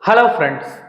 Hello friends.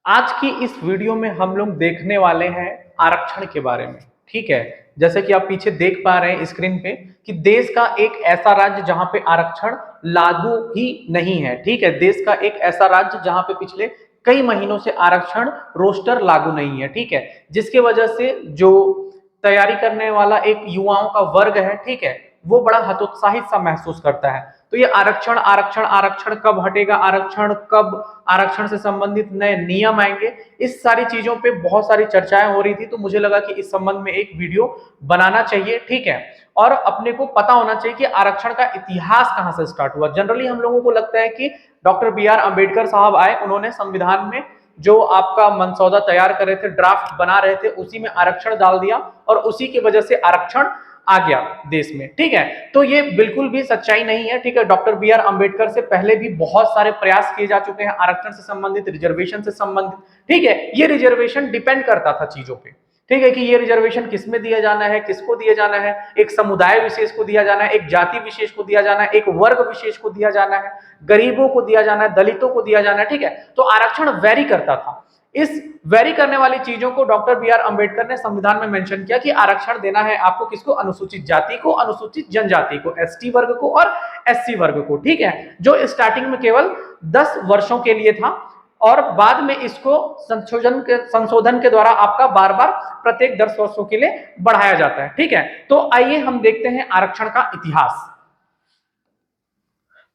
आज की इस वीडियो में हम लोग देखने वाले हैं आरक्षण के बारे में। ठीक है, जैसे कि आप पीछे देख पा रहे हैं स्क्रीन पे कि देश का एक ऐसा राज्य जहां पे आरक्षण लागू ही नहीं है। ठीक है, देश का एक ऐसा राज्य जहां पे पिछले कई महीनों से आरक्षण रोस्टर लागू नहीं है। ठीक है, जिसके वजह से जो तैयारी करने वाला एक युवाओं का वर्ग है, ठीक है, वो बड़ा हतोत्साहित सा महसूस करता है। तो ये आरक्षण आरक्षण आरक्षण कब हटेगा, आरक्षण कब, आरक्षण से संबंधित नए नियम आएंगे, इस सारी चीजों पे बहुत सारी चर्चाएं हो रही थी। तो मुझे लगा कि इस संबंध में एक वीडियो बनाना चाहिए। ठीक है, और अपने को पता होना चाहिए कि आरक्षण का इतिहास कहां से स्टार्ट हुआ। जनरली हम लोगों को लगता है कि डॉक्टर बी आर अम्बेडकर साहब आए, उन्होंने संविधान में जो आपका मसौदा तैयार कर रहे थे, ड्राफ्ट बना रहे थे, उसी में आरक्षण डाल दिया और उसी की वजह से आरक्षण आ गया देश में। ठीक है, तो ये बिल्कुल भी सच्चाई नहीं है। ठीक है, डॉक्टर बी आर अम्बेडकर से पहले भी बहुत सारे प्रयास किए जा चुके हैं आरक्षण से संबंधित, रिजर्वेशन से संबंधित। ठीक है, ये रिजर्वेशन डिपेंड करता था चीजों पे। ठीक है, कि ये रिजर्वेशन किसमें दिया जाना है, किसको दिया जाना है, एक समुदाय विशेष को दिया जाना है, एक जाति विशेष को दिया जाना है, एक वर्ग विशेष को दिया जाना है, गरीबों को दिया जाना है, दलितों को दिया जाना है। ठीक है, तो आरक्षण वेरी करता था। इस वेरी करने वाली चीजों को डॉक्टर बी आर अम्बेडकर ने संविधान में मेंशन किया कि आरक्षण देना है आपको, किसको, अनुसूचित जाति को, अनुसूचित जनजाति को, एसटी वर्ग को और एससी वर्ग को। ठीक है, जो स्टार्टिंग में केवल 10 वर्षों के लिए था और बाद में इसको संशोधन के द्वारा आपका बार बार प्रत्येक 10 वर्षों के लिए बढ़ाया जाता है। ठीक है, तो आइए हम देखते हैं आरक्षण का इतिहास।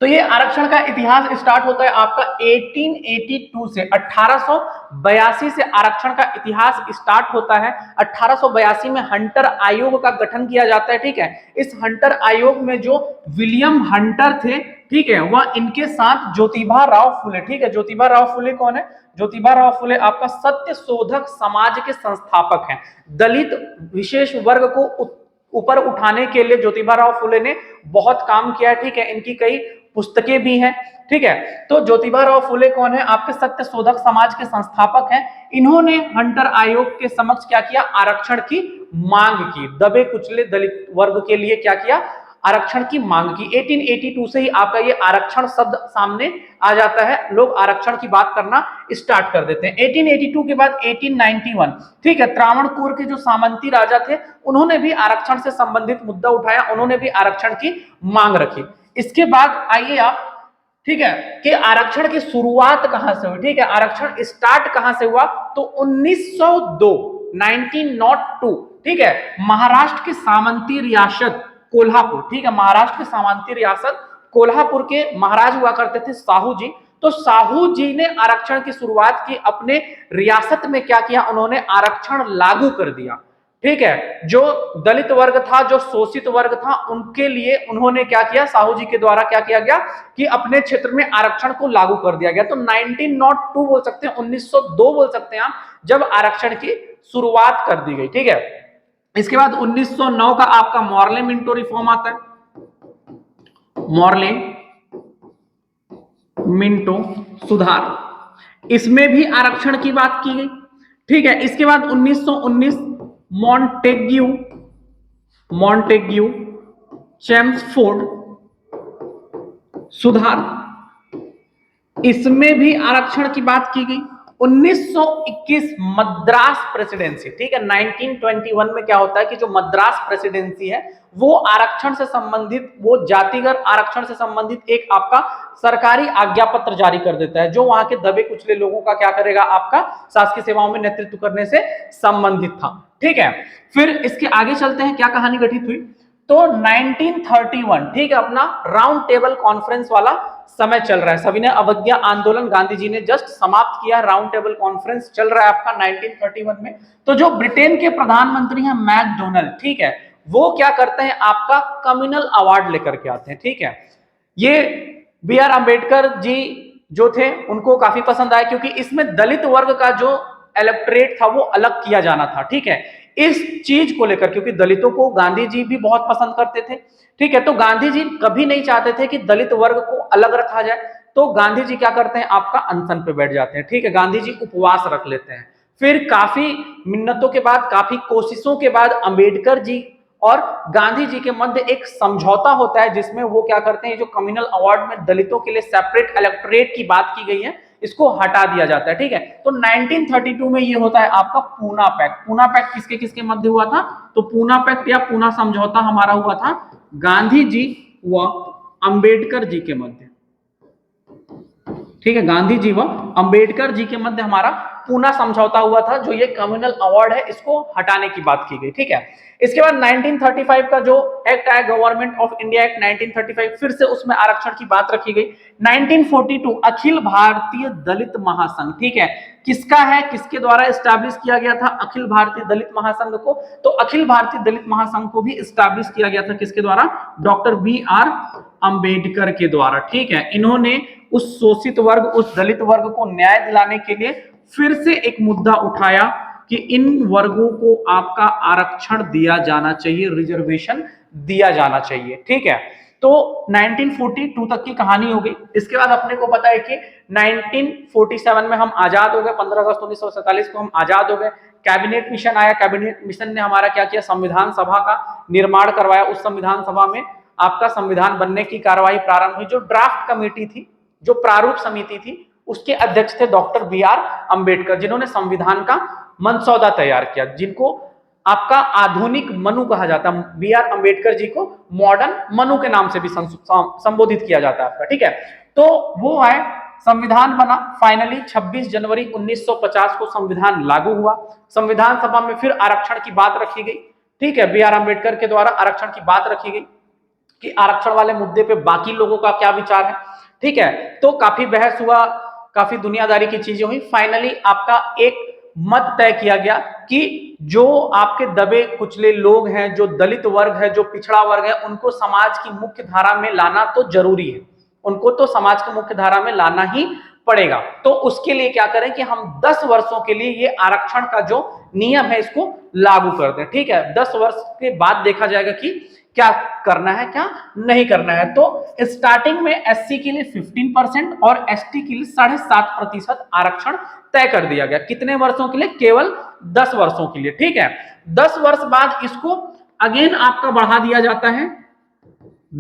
तो ये आरक्षण का इतिहास स्टार्ट होता है आपका 1882 से, 1882 से आरक्षण का इतिहास स्टार्ट होता है। 1882 में हंटर आयोग का गठन किया जाता है। ठीक है, इस हंटर आयोग में जो विलियम हंटर थे, ठीक है, वह इनके साथ ज्योतिबा राव फुले। ठीक है, ज्योतिबा राव फुले कौन है? ज्योतिबा राव फुले आपका सत्य शोधक समाज के संस्थापक हैं। दलित विशेष वर्ग को ऊपर उठाने के लिए ज्योतिबा राव फुले ने बहुत काम किया है। ठीक है, इनकी कई पुस्तकें भी हैं। ठीक है, तो ज्योतिबा राव फुले कौन है? आपके सत्य शोधक समाज के संस्थापक हैं। इन्होंने हंटर आयोग के समक्ष क्या किया? आरक्षण की मांग की। दबे कुचले दलित वर्ग के लिए क्या किया? आरक्षण की मांग की। 1882 से ही आपका ये आरक्षण शब्द सामने आ जाता है, लोग आरक्षण की बात करना स्टार्ट कर देते हैं। 1882 के बाद 1891, ठीक है, त्रावणकोर के जो सामंती राजा थे, उन्होंने भी आरक्षण से संबंधित मुद्दा उठाया, उन्होंने भी आरक्षण की मांग रखी। इसके बाद आइए आप, ठीक है, कि आरक्षण की शुरुआत कहां से हुई। ठीक है, आरक्षण स्टार्ट कहां से हुआ? तो 1902, ठीक है, महाराष्ट्र की सामंती रियासत कोल्हापुर। ठीक है, महाराष्ट्र की सामंती रियासत कोल्हापुर के महाराज हुआ करते थे साहू जी। तो साहू जी ने आरक्षण की शुरुआत की, अपने रियासत में क्या किया? उन्होंने आरक्षण लागू कर दिया। ठीक है, जो दलित वर्ग था, जो शोषित वर्ग था, उनके लिए उन्होंने क्या किया? साहू जी के द्वारा क्या किया गया कि अपने क्षेत्र में आरक्षण को लागू कर दिया गया। तो 1902 बोल सकते हैं, 1902 बोल सकते हैं आप, जब आरक्षण की शुरुआत कर दी गई। ठीक है, इसके बाद 1909 का आपका मॉर्ले मिंटो रिफॉर्म आता है, मॉर्ले मिंटो सुधार, इसमें भी आरक्षण की बात की गई। ठीक है, इसके बाद 1919 मॉन्टेग्यू चेम्सफोर्ड सुधार, इसमें भी आरक्षण की बात की गई। 1921 मद्रास प्रेसिडेंसी। ठीक है, 1921 में क्या होता है कि जो मद्रास प्रेसिडेंसी है वो आरक्षण से संबंधित, वो जातिगत आरक्षण से संबंधित एक आपका सरकारी आज्ञा पत्र जारी कर देता है, जो वहां के दबे कुचले लोगों का क्या करेगा? आपका शासकीय सेवाओं में नेतृत्व करने से संबंधित था। ठीक है, फिर इसके आगे चलते हैं, क्या कहानी घटित हुई? तो 1931, ठीक है, अपना राउंड टेबल कॉन्फ्रेंस वाला समय चल रहा है। सविनय अवज्ञा आंदोलन गांधी जी ने जस्ट समाप्त किया, राउंड टेबल कॉन्फ्रेंस चल रहा है आपका 1931 में। तो जो ब्रिटेन के प्रधानमंत्री हैं मैकडोनाल्ड, ठीक है, वो क्या करते हैं? आपका कम्युनल अवार्ड लेकर के आते हैं। ठीक है, ये बी आर अम्बेडकर जी जो थे उनको काफी पसंद आया, क्योंकि इसमें दलित वर्ग का जो इलेक्टोरेट था वो अलग किया जाना था। ठीक है, इस चीज को लेकर, क्योंकि दलितों को गांधी जी भी बहुत पसंद करते थे। ठीक है, तो गांधी जी कभी नहीं चाहते थे कि दलित वर्ग को अलग रखा जाए। तो गांधी जी क्या करते हैं? आपका अनशन पे बैठ जाते हैं। ठीक है, गांधी जी उपवास रख लेते हैं। फिर काफी मिन्नतों के बाद, काफी कोशिशों के बाद अम्बेडकर जी और गांधी जी के मध्य एक समझौता होता है, जिसमें वो क्या करते हैं? जो कम्युनल अवार्ड में दलितों के लिए सेपरेट इलेक्टोरेट की बात की गई है, इसको हटा दिया जाता है। ठीक है, तो 1932 में ये होता है आपका पूना पैक्ट। पूना पैक्ट किसके किसके मध्य हुआ था? तो पूना पैक्ट या पूना समझौता हमारा हुआ था गांधी जी व अंबेडकर जी के मध्य। ठीक है, गांधी जी व अंबेडकर जी के मध्य हमारा पूना समझौता हुआ था, जो ये कम्युनल अवार्ड है इसको हटाने की बात की गई। ठीक है, इसके बाद 1935 का जो एक्ट आया, गवर्नमेंट ऑफ इंडिया एक्ट 1935, फिर से उसमें आरक्षण की बात रखी गई। 1942 अखिल भारतीय दलित महासंघ, ठीक है, किसका है, किसके द्वारा एस्टैब्लिश किया गया था अखिल भारतीय दलित महासंघ को? तो अखिल भारतीय दलित महासंघ को भी एस्टैब्लिश किया गया था किसके द्वारा? डॉक्टर बी आर अंबेडकर के द्वारा। ठीक है, इन्होंने उस शोषित वर्ग, उस दलित वर्ग को न्याय दिलाने के लिए फिर से एक मुद्दा उठाया कि इन वर्गों को आपका आरक्षण दिया जाना चाहिए, रिजर्वेशन दिया जाना चाहिए। ठीक है, तो 1942 तक की कहानी हो गई। इसके बाद अपने को पता है कि 1947 में हम आजाद हो गए, 15 अगस्त 1947 को हम आजाद हो गए। कैबिनेट मिशन आया, कैबिनेट मिशन ने हमारा क्या किया? संविधान सभा का निर्माण करवाया। उस संविधान सभा में आपका संविधान बनने की कार्रवाई प्रारंभ हुई। जो ड्राफ्ट कमेटी थी, जो प्रारूप समिति थी, उसके अध्यक्ष थे डॉक्टर बी आर अंबेडकर, जिन्होंने संविधान का मसौदा तैयार किया, जिनको आपका आधुनिक मनु कहा जाता है। बी आर अंबेडकर जी को मॉडर्न मनु के नाम से भी संबोधित किया जाता है आपका। ठीक है, तो वो है, संविधान बना। फाइनली 26 जनवरी 1950 को संविधान लागू हुआ। संविधान सभा में फिर आरक्षण की बात रखी गई। ठीक है, बी आर अंबेडकर के द्वारा आरक्षण की बात रखी गई कि आरक्षण वाले मुद्दे पे बाकी लोगों का क्या विचार है। ठीक है, तो काफी बहस हुआ, काफी दुनियादारी की चीजें हुई। फाइनली आपका एक मत तय किया गया कि जो आपके दबे कुचले लोग हैं, जो दलित वर्ग है, जो पिछड़ा वर्ग है, उनको समाज की मुख्य धारा में लाना तो जरूरी है, उनको तो समाज की मुख्य धारा में लाना ही पड़ेगा। तो उसके लिए क्या करें कि हम 10 वर्षों के लिए ये आरक्षण का जो नियम है इसको लागू कर दें। ठीक है, 10 वर्ष के बाद देखा जाएगा कि क्या करना है, क्या नहीं करना है। तो स्टार्टिंग में एससी के लिए 15% और एसटी के लिए 7.5% आरक्षण तय कर दिया गया। कितने वर्षों के लिए? केवल 10 वर्षों के लिए। ठीक है, 10 वर्ष बाद इसको अगेन आपका बढ़ा दिया जाता है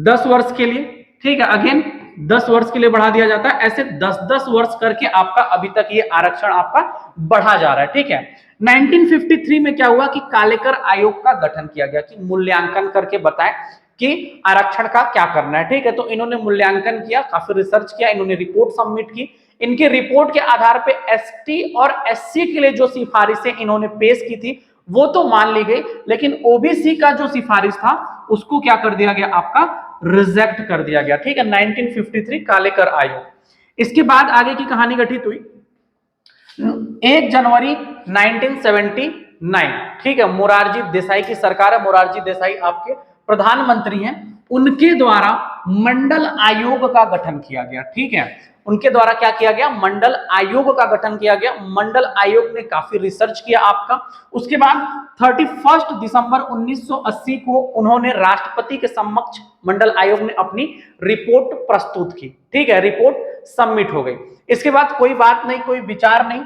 10 वर्ष के लिए। ठीक है, अगेन 10 वर्ष के लिए बढ़ा दिया जाता है। ऐसे 10-10 वर्ष करके आपका अभी तक ये आरक्षण आपका बढ़ा जा रहा है। ठीक है, 1953 में क्या हुआ कि कालेकर आयोग का गठन किया गया कि मूल्यांकन करके बताएं कि आरक्षण का क्या करना है। ठीक है, तो इन्होंने मूल्यांकन किया, काफी रिसर्च किया, इन्होंने रिपोर्ट सबमिट की। इनके रिपोर्ट के आधार पे एसटी और एससी के लिए जो सिफारिशें इन्होंने पेश की थी वो तो मान ली गई, लेकिन ओबीसी का जो सिफारिश था उसको क्या कर दिया गया? आपका रिजेक्ट कर दिया गया। ठीक है, 1953 कालेकर आयोग। इसके बाद आगे की कहानी गठित हुई 1 जनवरी 1979। ठीक है, मोरारजी देसाई की सरकार है, मोरारजी देसाई आपके प्रधानमंत्री हैं, उनके द्वारा मंडल आयोग का गठन किया गया। ठीक है, उनके द्वारा क्या किया गया? मंडल आयोग का गठन किया गया। मंडल आयोग ने काफी रिसर्च किया आपका। उसके बाद 31 दिसंबर 1980 को उन्होंने राष्ट्रपति के समक्ष मंडल आयोग ने अपनी रिपोर्ट प्रस्तुत की। ठीक है, रिपोर्ट सबमिट हो गई। इसके बाद कोई बात नहीं, कोई विचार नहीं।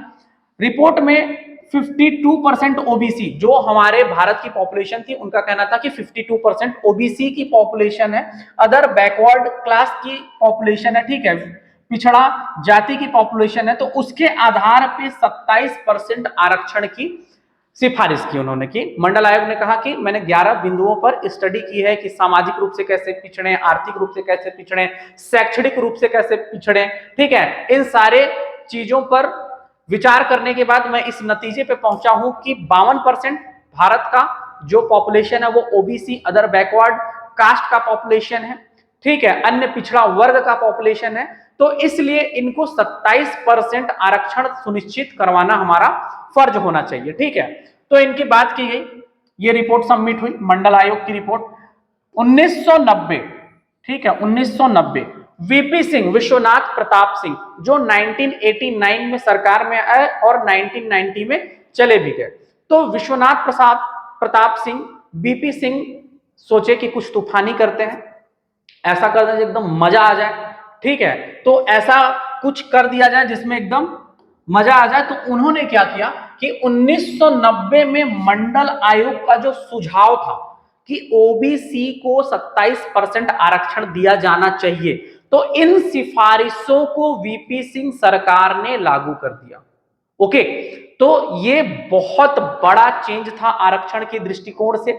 रिपोर्ट में 52% ओबीसी, जो हमारे भारत की पॉपुलेशन थी, उनका कहना था कि 52% ओबीसी की पॉपुलेशन है, अदर बैकवर्ड क्लास की पॉपुलेशन है। ठीक है, पिछड़ा जाति की पॉपुलेशन है, तो उसके आधार पे 27% आरक्षण की सिफारिश की उन्होंने की। मंडल आयोग ने कहा कि मैंने 11 बिंदुओं पर स्टडी की है कि सामाजिक रूप से कैसे पिछड़े, आर्थिक रूप से कैसे पिछड़े, शैक्षणिक रूप से कैसे पिछड़े। ठीक है, इन सारे चीजों पर विचार करने के बाद मैं इस नतीजे पे पहुंचा हूं कि 52% भारत का जो पॉपुलेशन है वो ओबीसी, अदर बैकवर्ड कास्ट का पॉपुलेशन है। ठीक है, अन्य पिछड़ा वर्ग का पॉपुलेशन है, तो इसलिए इनको 27% आरक्षण सुनिश्चित करवाना हमारा फर्ज होना चाहिए। ठीक है, तो इनकी बात की गई, ये रिपोर्ट सबमिट हुई, मंडल आयोग की रिपोर्ट। 1990, ठीक है, 1990 वीपी सिंह, विश्वनाथ प्रताप सिंह, जो 1989 में सरकार में आए और 1990 में चले भी गए। तो विश्वनाथ प्रताप सिंह, वीपी सिंह सोचे कि कुछ तूफानी करते हैं, ऐसा कर दें एकदम मजा आ जाए। ठीक है, तो ऐसा कुछ कर दिया जाए जिसमें एकदम मजा आ जाए। तो उन्होंने क्या किया कि 1990 में मंडल आयोग का जो सुझाव था कि ओबीसी को 27% आरक्षण दिया जाना चाहिए, तो तो इन सिफारिशों को वीपी सिंह सरकार ने लागू कर दिया। ओके, तो ये बहुत बड़ा चेंज था आरक्षण के दृष्टिकोण से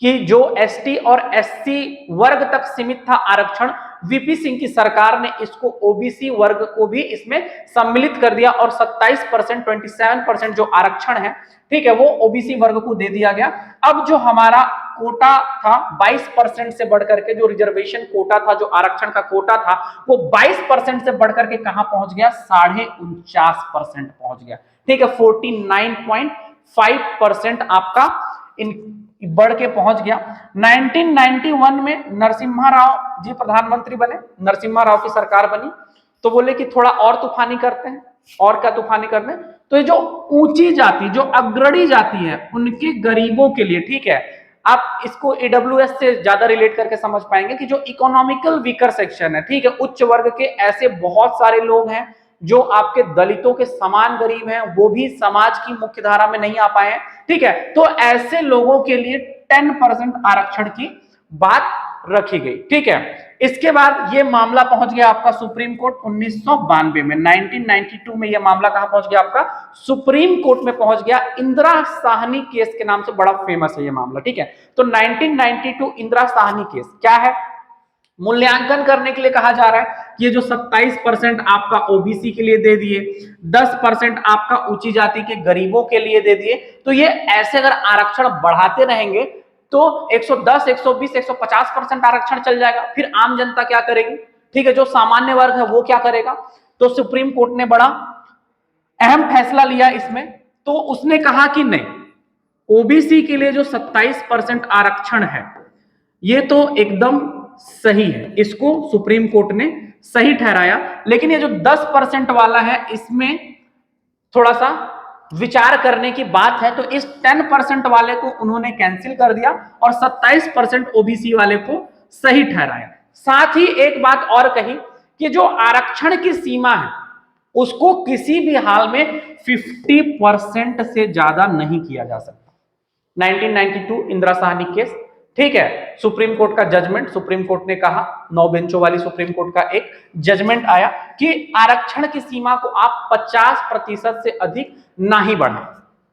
कि जो एसटी और एससी वर्ग तक सीमित था आरक्षण, वीपी सिंह की सरकार ने इसको ओबीसी वर्ग को भी इसमें सम्मिलित कर दिया और 27%, 27% जो आरक्षण है, ठीक है, वो ओबीसी वर्ग को दे दिया गया। अब जो हमारा कोटा था 22% से बढ़कर के, जो रिजर्वेशन कोटा था, जो आरक्षण का कोटा था, वो 22% से बढ़कर के कहां पहुंच गया, 49.5% पहुंच गया। ठीक है, 49.5% आपका इन बढ़ के पहुंच गया। 1991 में नरसिम्हा राव जी प्रधानमंत्री बने, नरसिम्हा राव की सरकार बनी, तो बोले कि थोड़ा और तूफानी करते हैं। और क्या तूफानी करते हैं, तो ये जो ऊंची जाति, जो अग्रणी जाति है, उनके गरीबों के लिए, ठीक है, आप इसको ईडब्ल्यूएस से ज्यादा रिलेट करके समझ पाएंगे कि जो इकोनॉमिकल वीकर सेक्शन है, ठीक है, उच्च वर्ग के ऐसे बहुत सारे लोग हैं जो आपके दलितों के समान गरीब हैं, वो भी समाज की मुख्य धारा में नहीं आ पाए हैं, ठीक है, तो ऐसे लोगों के लिए 10% आरक्षण की बात रखी गई। ठीक है, इसके बाद ये मामला पहुंच गया आपका सुप्रीम कोर्ट 1992 में। 1992 में ये मामला कहां पहुंच गया, आपका सुप्रीम कोर्ट में पहुंच गया। इंदिरा साहनी केस के नाम से बड़ा फेमस है ये मामला। ठीक है, तो 1992 इंदिरा साहनी केस क्या है, मूल्यांकन करने के लिए कहा जा रहा है कि ये जो 27% आपका ओबीसी के लिए दे दिए, 10% आपका ऊंची जाति के गरीबों के लिए दे दिए, तो ये ऐसे अगर आरक्षण बढ़ाते रहेंगे तो 110, 120, 150% आरक्षण चल जाएगा। फिर आम जनता क्या करेगी, ठीक है, जो सामान्य वर्ग है वो क्या करेगा। तो सुप्रीम कोर्ट ने बड़ा अहम फैसला लिया इसमें, तो उसने कहा कि नहीं, ओबीसी के लिए जो 27% आरक्षण है ये तो एकदम सही है, इसको सुप्रीम कोर्ट ने सही ठहराया। लेकिन ये जो 10% वाला है इसमें थोड़ा सा विचार करने की बात है, तो इस 10% वाले को उन्होंने कैंसिल कर दिया और 27% ओबीसी वाले को सही ठहराया। साथ ही एक बात और कही कि जो आरक्षण की सीमा है उसको किसी भी हाल में 50% से ज्यादा नहीं किया जा सकता। 1992 इंदिरा साहनी केस, ठीक है, सुप्रीम कोर्ट का जजमेंट, सुप्रीम कोर्ट ने कहा, 9 बेंचों वाली सुप्रीम कोर्ट का एक जजमेंट आया कि आरक्षण की सीमा को आप 50% से अधिक ना ही बढ़ाएं।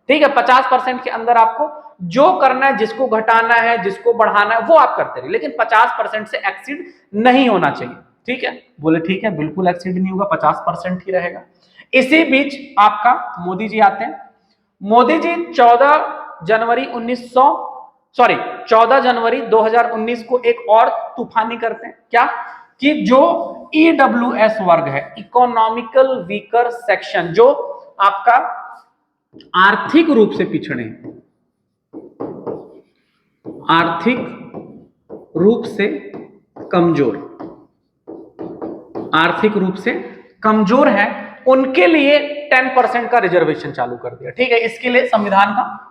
ठीक है, 50% के अंदर आपको जो करना है, जिसको घटाना है, जिसको बढ़ाना है, वो आप करते रहिए, लेकिन 50% से एक्सीड नहीं होना चाहिए। ठीक है, बोले ठीक है, बिल्कुल एक्सीड नहीं होगा, 50% ही रहेगा। इसी बीच आपका मोदी जी आते हैं। मोदी जी 14 जनवरी 2019 को एक और तूफानी करते हैं, क्या कि जो ईडब्ल्यूएस वर्ग है, इकोनॉमिकल वीकर सेक्शन, जो आपका आर्थिक रूप से पिछड़े, आर्थिक रूप से कमजोर, आर्थिक रूप से कमजोर है, उनके लिए 10% का रिजर्वेशन चालू कर दिया। ठीक है, इसके लिए संविधान का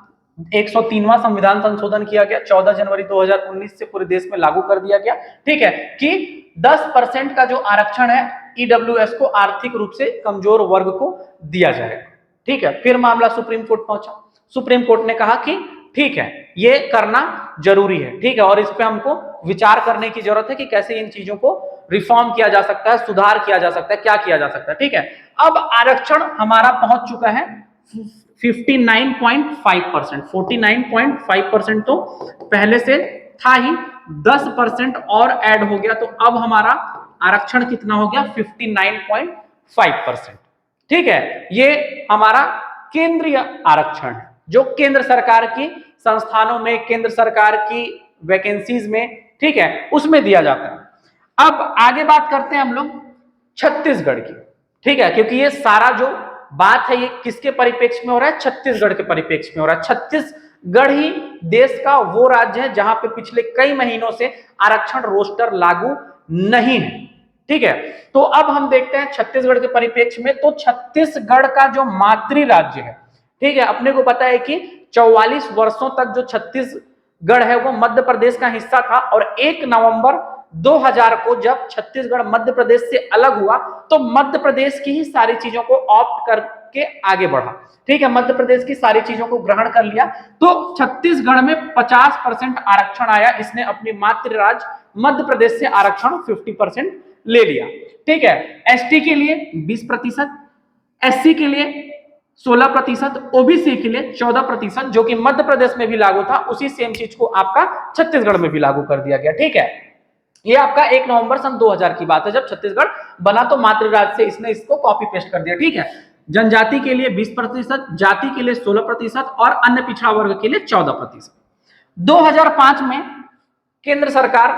103वां संविधान संशोधन किया गया, 14 जनवरी 2019 से पूरे देश में लागू कर दिया गया। ठीक है, कि 10% का जो आरक्षण है ईडब्ल्यूएस को, आर्थिक रूप से कमजोर वर्ग को दिया जाएगा। ठीक है, फिर मामला सुप्रीम कोर्ट पहुंचा। सुप्रीम कोर्ट ने कहा कि ठीक है, ये करना जरूरी है, ठीक है, और इस पे हमको विचार करने की जरूरत है कि कैसे इन चीजों को रिफॉर्म किया जा सकता है, सुधार किया जा सकता है, क्या किया जा सकता है। ठीक है, अब आरक्षण हमारा पहुंच चुका है 59.5%, 49.5% तो पहले से था ही, 10% और ऐड हो गया, तो अब हमारा आरक्षण कितना हो गया, 59.5%। ठीक है, ये हमारा केंद्रीय आरक्षण है, जो केंद्र सरकार की संस्थानों में, केंद्र सरकार की वैकेंसीज में, ठीक है, उसमें दिया जाता है। अब आगे बात करते हैं हम लोग छत्तीसगढ़ की। ठीक है, क्योंकि ये सारा जो बात है ये किसके परिप्रेक्ष्य में हो रहा है, छत्तीसगढ़ के परिप्रेक्ष्य में हो रहा है। छत्तीसगढ़ ही देश का वो राज्य है जहां पे पिछले कई महीनों से आरक्षण रोस्टर लागू नहीं है। ठीक है, तो अब हम देखते हैं छत्तीसगढ़ के परिप्रेक्ष्य में, तो छत्तीसगढ़ का जो मातृ राज्य है, ठीक है, अपने को पता है कि 44 वर्षों तक जो छत्तीसगढ़ है वो मध्य प्रदेश का हिस्सा था, और 1 नवंबर 2000 को जब छत्तीसगढ़ मध्य प्रदेश से अलग हुआ तो मध्य प्रदेश की ही सारी चीजों को ऑप्ट करके आगे बढ़ा। ठीक है, मध्य प्रदेश की सारी चीजों को ग्रहण कर लिया, तो छत्तीसगढ़ में 50% आरक्षण आया। इसने अपनी मातृ राज्य मध्य प्रदेश से आरक्षण 50% ले लिया, ठीक है। एसटी के लिए 20%, एससी के लिए 16%, ओबीसी के लिए 14%, जो कि मध्य प्रदेश में भी लागू था, उसी सेम चीज को आपका छत्तीसगढ़ में भी लागू कर दिया गया, ठीक है। ये आपका 1 नवंबर सन 2000 की बात है, जब छत्तीसगढ़ बना तो मातृराज्य से इसने इसको कॉपी पेस्ट कर दिया, ठीक है। जनजाति के लिए 20%, जाति के लिए 16% और अन्य पिछड़ा वर्ग के लिए 14%। 2005 में केंद्र सरकार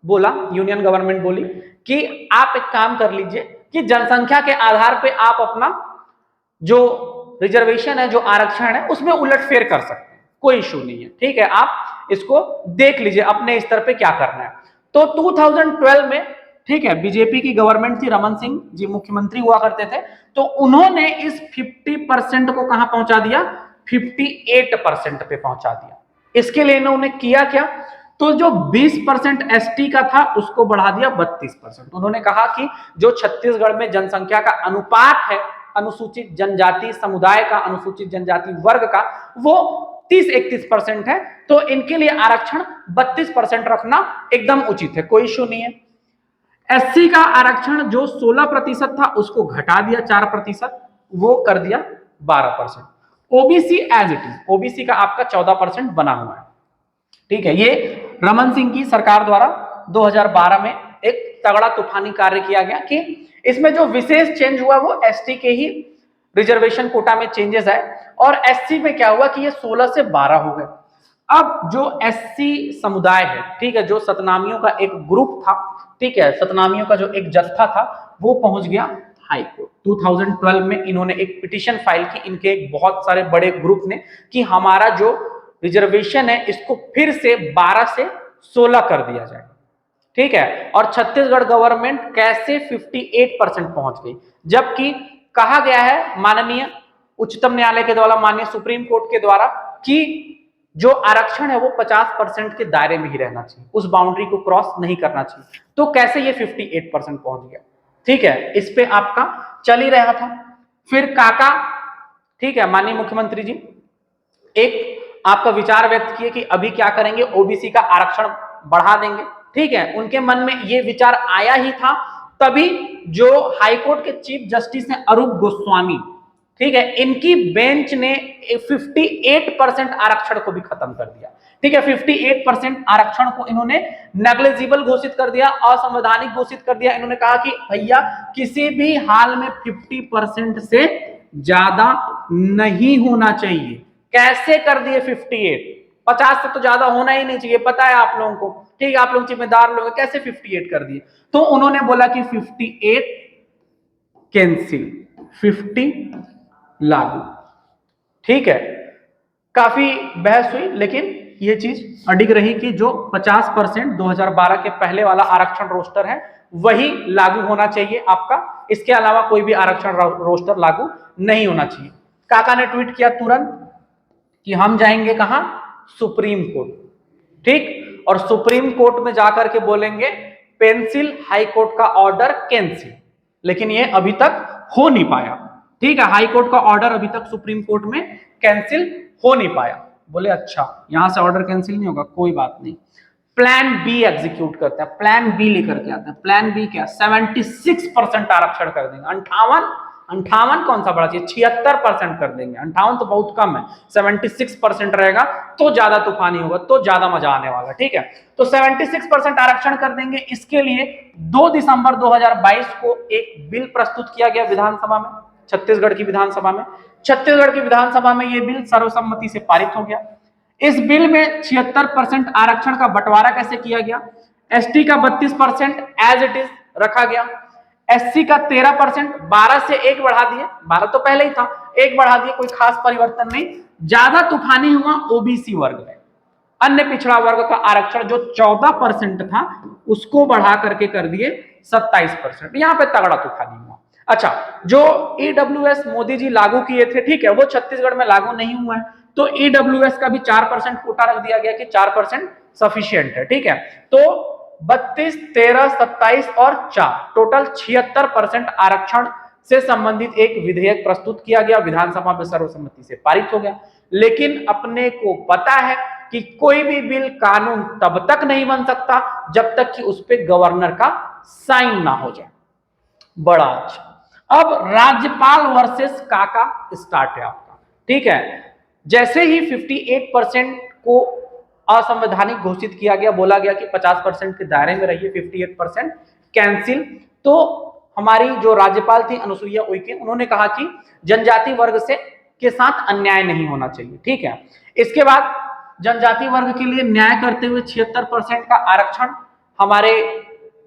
बोला, यूनियन गवर्नमेंट बोली कि आप एक काम कर लीजिए कि जनसंख्या के आधार पे आप अपना जो रिजर्वेशन है, जो आरक्षण है, उसमें उलटफेर कर सकते हैं, कोई इशू नहीं है, ठीक है। आप इसको देख लीजिए अपने स्तर पे क्या करना है। तो 2012 में, ठीक है, बीजेपी की गवर्नमेंट थी, रमन सिंह जी मुख्यमंत्री हुआ करते थे, तो उन्होंने इस 50% को कहां पहुंचा दिया, 58% पे पहुंचा दिया। इसके लिए इन्होंने किया क्या, तो जो 20% एसटी का था उसको बढ़ा दिया 32%। उन्होंने कहा कि जो छत्तीसगढ़ में जनसंख्या का अनुपात है अनुसूचित जनजाति समुदाय का, अनुसूचित जनजाति वर्ग का, वो 30-31% है, तो इनके लिए आरक्षण 32% रखना एकदम उचित है, कोई इशू नहीं है। एससी का आरक्षण जो 16% था उसको घटा दिया 4%, वो कर दिया 12%। OBC as it is, OBC का आपका 14% बना हुआ है, ठीक है। ये रमन सिंह की सरकार द्वारा 2012 में एक तगड़ा तूफानी कार्य किया गया कि इसमें जो विशेष चेंज हुआ वो एसटी के ही रिजर्वेशन कोटा में चेंजेस है, और एससी में क्या हुआ कि ये 16 से 12 हो गए। अब जो एससी समुदाय है, ठीक है, जो सतनामियों का एक ग्रुप था, ठीक है, सतनामियों का जो एक जत्था था, वो पहुंच गया हाई कोर्ट। 2012 में इन्होंने एक पिटीशन फाइल की, इनके बहुत सारे बड़े ग्रुप ने, कि हमारा जो रिजर्वेशन है इसको फिर से 12 से 16 कर दिया जाए, ठीक है। और छत्तीसगढ़ गवर्नमेंट कैसे 58% पहुंच गई, जबकि कहा गया है माननीय उच्चतम न्यायालय के द्वारा, माननीय सुप्रीम कोर्ट के द्वारा, कि जो आरक्षण है वो 50% के दायरे में ही रहना चाहिए, उस बाउंड्री को क्रॉस नहीं करना चाहिए। तो कैसे ये 58% पहुंच गया, ठीक है, इस पे आपका चल ही रहा था। फिर काका, ठीक है, माननीय मुख्यमंत्री जी एक आपका विचार व्यक्त किए कि अभी क्या करेंगे, ओबीसी का आरक्षण बढ़ा देंगे, ठीक है। उनके मन में ये विचार आया ही था, तभी जो हाईकोर्ट के चीफ जस्टिस हैं अरूप गोस्वामी, ठीक है, इनकी बेंच ने 58% आरक्षण को भी खत्म कर दिया, ठीक है। 58% आरक्षण को इन्होंने नेग्लिजिबल घोषित कर दिया, असंवैधानिक घोषित कर दिया। इन्होंने कहा कि भैया किसी भी हाल में 50% से ज्यादा नहीं होना चाहिए। कैसे कर दिए 58? 50 से तो ज्यादा होना ही नहीं चाहिए, पता है आप लोगों को, ठीक है, आप लोग जिम्मेदार लोग, कैसे 58 कर दिए? तो उन्होंने बोला कि 58 कैंसिल, 50 लागू, ठीक है। काफी बहस हुई, लेकिन यह चीज अडिग रही कि जो 50% 2012 के पहले वाला आरक्षण रोस्टर है वही लागू होना चाहिए आपका, इसके अलावा कोई भी आरक्षण रोस्टर लागू नहीं होना चाहिए। काका ने ट्वीट किया तुरंत कि हम जाएंगे कहां, सुप्रीम कोर्ट, ठीक, और सुप्रीम कोर्ट में जाकर के बोलेंगे पेंसिल हाई कोर्ट का ऑर्डर कैंसिल। लेकिन ये अभी तक हो नहीं पाया, ठीक है, हाई कोर्ट का ऑर्डर अभी तक सुप्रीम कोर्ट में कैंसिल हो नहीं पाया। बोले अच्छा यहां से ऑर्डर कैंसिल नहीं होगा, कोई बात नहीं, प्लान बी एग्जीक्यूट करते हैं, प्लान बी लेकर के आते हैं। प्लान बी क्या, 76% आरक्षण कर देंगे। 58 कौन सा बड़ा चाहिए, 76% कर देंगे। 58 तो बहुत कम है, 76% रहेगा तो ज्यादा तूफानी होगा, तो ज्यादा मजा आने वाला, ठीक है। तो 76% आरक्षण कर देंगे। इसके लिए 2 दिसंबर 2022 को एक बिल प्रस्तुत किया गया विधानसभा में, छत्तीसगढ़ की विधानसभा में। छत्तीसगढ़ की विधानसभा में यह बिल सर्वसम्मति से पारित हो गया। इस बिल में 76% आरक्षण का बंटवारा कैसे किया गया, एसटी का 32% एज इट इज रखा गया, एससी का 13%, 12 से 1 बढ़ा दिए, 12 तो पहले ही था, 1 बढ़ा दिए, कोई खास परिवर्तन नहीं। ज्यादा तूफानी हुआ ओबीसी वर्ग में, अन्य पिछड़ा वर्ग का आरक्षण जो 14% था उसको बढ़ा करके कर दिए 27%। यहां पे तगड़ा तूफानी हुआ। अच्छा, जो ईडब्ल्यूएस मोदी जी लागू किए थे, ठीक है, वो छत्तीसगढ़ में लागू नहीं हुआ है, तो ईडब्ल्यूएस का भी 4% कोटा रख दिया गया कि 4% सफिशिएंट है, ठीक है। तो 32, 13, 27 और 4 टोटल 76% आरक्षण से संबंधित एक विधेयक प्रस्तुत किया गया, विधानसभा में सर्वसम्मति से पारित हो गया। लेकिन अपने को पता है कि कोई भी बिल कानून तब तक नहीं बन सकता जब तक कि उस पर गवर्नर का साइन ना हो जाए। बड़ा अच्छा। अब राज्यपाल वर्सेस काका स्टार्ट है आपका, ठीक है। जैसे ही 58% को असंवैधानिक घोषित किया गया, बोला गया कि 50% के दायरे में रहिए, 58% कैंसिल, तो हमारी जो राज्यपाल थी अनुसुईया उइके, उन्होंने कहा कि जनजाति वर्ग से के साथ अन्याय नहीं होना चाहिए, ठीक है। इसके बाद जनजाति वर्ग के लिए न्याय करते हुए 76% का आरक्षण हमारे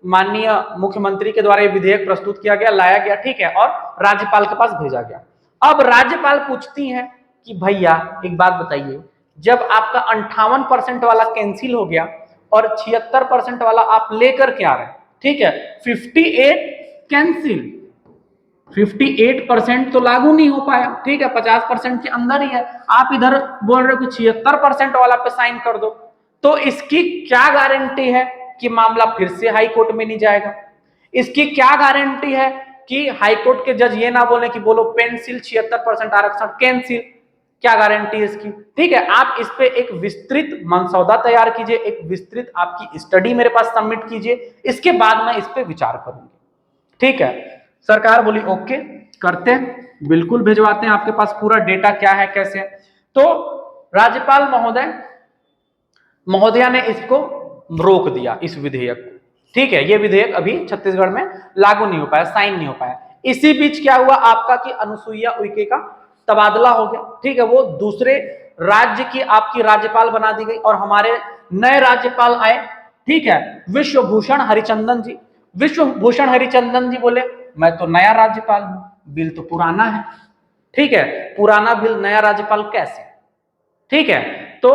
माननीय मुख्यमंत्री के द्वारा ये विधेयक प्रस्तुत किया गया, लाया गया, ठीक है, और राज्यपाल के पास भेजा गया। अब राज्यपाल पूछती हैं कि भैया एक बात बताइए, जब आपका 58% वाला कैंसिल हो गया और 76% वाला आप लेकर के आ रहे हैं, ठीक है, 58 कैंसिल, 58% तो लागू नहीं हो पाया, ठीक है, 50% के अंदर ही है, आप इधर बोल रहे हो कि 76% वाला पे साइन कर दो, तो इसकी क्या गारंटी है कि मामला फिर से हाई कोर्ट में नहीं जाएगा? इसकी क्या गारंटी है कि हाई कोर्ट के जज ये ना बोले कि बोलो पेंसिल 76% आरक्षण कैंसिल? क्या गारंटी है इसकी? ठीक है, आप इस पे एक विस्तृत मसौदा तैयार कीजिए, एक विस्तृत आपकी स्टडी मेरे पास सबमिट कीजिए, इसके बाद मैं इस पे विचार करूंगी, ठीक है। सरकार बोली ओके करते हैं, बिल्कुल भिजवाते हैं, आपके पास पूरा डेटा क्या है कैसे। तो राज्यपाल महोदया ने इसको रोक दिया, इस विधेयक को, ठीक है। ये विधेयक अभी छत्तीसगढ़ में लागू नहीं हो पाया, साइन नहीं हो पाया। इसी बीच क्या हुआ आपका कि अनुसुईया उइके का तबादला हो गया, ठीक है, वो दूसरे राज्य की आपकी राज्यपाल बना दी गई और हमारे नए राज्यपाल आए, ठीक है, विश्वभूषण हरिचंदन जी। विश्वभूषण हरिचंदन जी बोले मैं तो नया राज्यपाल हूं, बिल तो पुराना है, ठीक है, पुराना बिल नया राज्यपाल कैसे, ठीक है। तो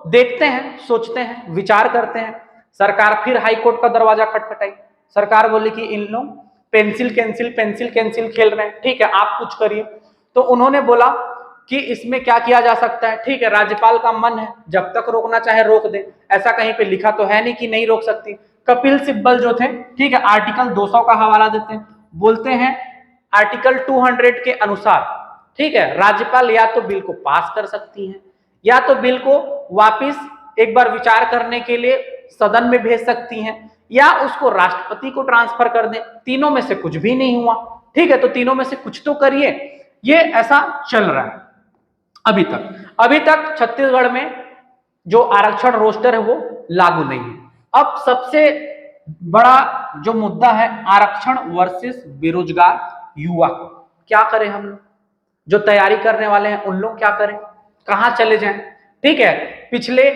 देखते हैं, सोचते हैं, विचार करते हैं। सरकार फिर हाई कोर्ट का दरवाजा खटखटाई, सरकार बोली कि इन लोग पेंसिल कैंसिल पेंसिल कैंसिल खेल रहे हैं, ठीक है, आप कुछ करिए। तो उन्होंने बोला कि इसमें क्या किया जा सकता है, ठीक है, राज्यपाल का मन है, जब तक रोकना चाहे रोक दे, ऐसा कहीं पे लिखा तो है नहीं कि नहीं रोक सकती। कपिल सिब्बल जो थे, ठीक है, आर्टिकल 200 का हवाला देते हैं, बोलते हैं आर्टिकल 200 के अनुसार, ठीक है, राज्यपाल या तो बिल को पास कर सकती है या तो बिल को वापिस एक बार विचार करने के लिए सदन में भेज सकती हैं या उसको राष्ट्रपति को ट्रांसफर कर दें। तीनों में से कुछ भी नहीं हुआ, ठीक है, तो तीनों में से कुछ तो करिए। ये ऐसा चल रहा है अभी तक छत्तीसगढ़ में जो आरक्षण रोस्टर है वो लागू नहीं है। अब सबसे बड़ा जो मुद्दा है आरक्षण वर्सेस बेरोजगार युवा, क्या करें हम लोग, जो तैयारी करने वाले हैं उन लोग क्या करें, कहां चले जाएं, ठीक है। पिछले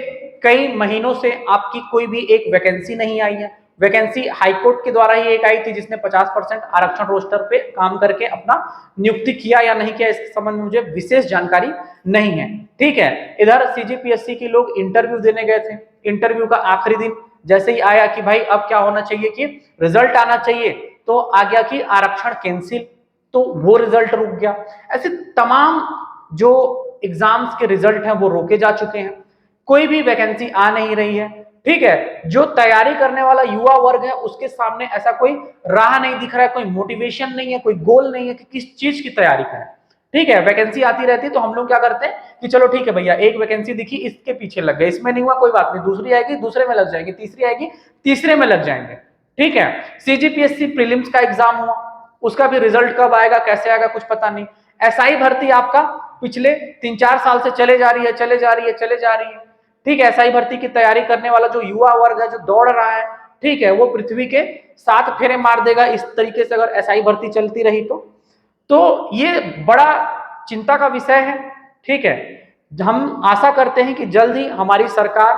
कई महीनों से आपकी कोई भी एक वैकेंसी नहीं आई है। वैकेंसी हाईकोर्ट के द्वारा ही एक आई थी जिसने 50% आरक्षण रोस्टर पे काम करके अपना नियुक्ति किया या नहीं किया, इसके संबंध में मुझे विशेष जानकारी नहीं है, ठीक है। इधर सीजीपीएससी के लोग इंटरव्यू देने गए थे, इंटरव्यू का आखिरी दिन जैसे ही आया कि भाई अब क्या होना चाहिए कि रिजल्ट आना चाहिए, तो आ गया कि आरक्षण कैंसिल, तो वो रिजल्ट रुक गया। ऐसे तमाम जो एग्जाम्स के रिजल्ट हैं वो रोके जा चुके हैं, कोई भी वैकेंसी आ नहीं रही है, ठीक है। जो तैयारी करने वाला युवा वर्ग है उसके सामने ऐसा कोई राह नहीं दिख रहा है, कोई मोटिवेशन नहीं है, कोई गोल नहीं है कि किस चीज की तैयारी करें, ठीक है। वैकेंसी आती रहती है तो हम लोग क्या करते हैं कि चलो ठीक है भैया, एक वैकेंसी दिखी इसके पीछे लग गए, इसमें नहीं हुआ कोई बात नहीं, दूसरी आएगी दूसरे में लग जाएगी, तीसरी आएगी तीसरे में लग जाएंगे, ठीक है। सीजीपीएससी प्रीलिम्स का एग्जाम हुआ, उसका भी रिजल्ट कब आएगा कैसे आएगा कुछ पता नहीं। एसआई भर्ती आपका पिछले 3-4 साल से चले जा रही है, ठीक है। एसआई भर्ती की तैयारी करने वाला जो युवा वर्ग है जो दौड़ रहा है, ठीक है, वो पृथ्वी के 7 फेरे मार देगा इस तरीके से अगर एसआई भर्ती चलती रही तो ये बड़ा चिंता का विषय है, ठीक है। हम आशा करते हैं कि जल्द ही हमारी सरकार,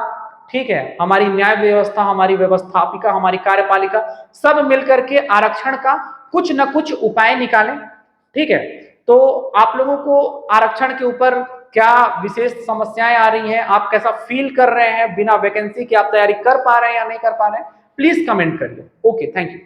ठीक है, हमारी न्याय व्यवस्था, हमारी व्यवस्थापिका, हमारी कार्यपालिका सब मिलकर के आरक्षण का कुछ न कुछ उपाय निकालें, ठीक है। तो आप लोगों को आरक्षण के ऊपर क्या विशेष समस्याएं आ रही हैं, आप कैसा फील कर रहे हैं, बिना वैकेंसी के आप तैयारी कर पा रहे हैं या नहीं कर पा रहे हैं, प्लीज कमेंट करिए। Okay, thank you.